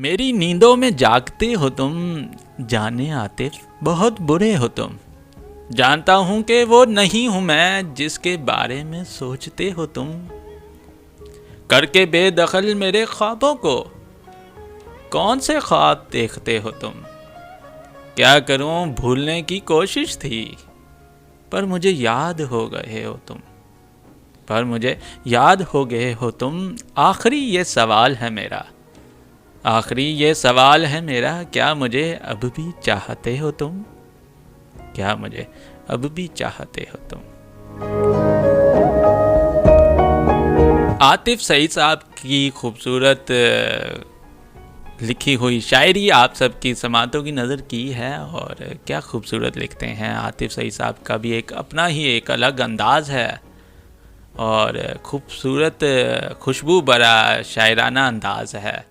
मेरी नींदों में जागते हो तुम, जाने आतिफ बहुत बुरे हो तुम। जानता हूँ कि वो नहीं हूँ मैं जिसके बारे में सोचते हो तुम। करके बेदखल मेरे ख्वाबों को, कौन से ख्वाब देखते हो तुम। क्या करूँ भूलने की कोशिश थी, पर मुझे याद हो गए हो तुम। पर मुझे याद हो गए हो तुम। आखिरी ये सवाल है मेरा, आखिरी ये सवाल है मेरा, क्या मुझे अब भी चाहते हो तुम। क्या मुझे अब भी चाहते हो तुम। आतिफ सईद साहब की खूबसूरत लिखी हुई शायरी आप सबकी समातों की नज़र की है, और क्या खूबसूरत लिखते हैं। आतिफ सईद साहब का भी एक अपना ही एक अलग अंदाज है, और खूबसूरत खुशबू भरा शायराना अंदाज है।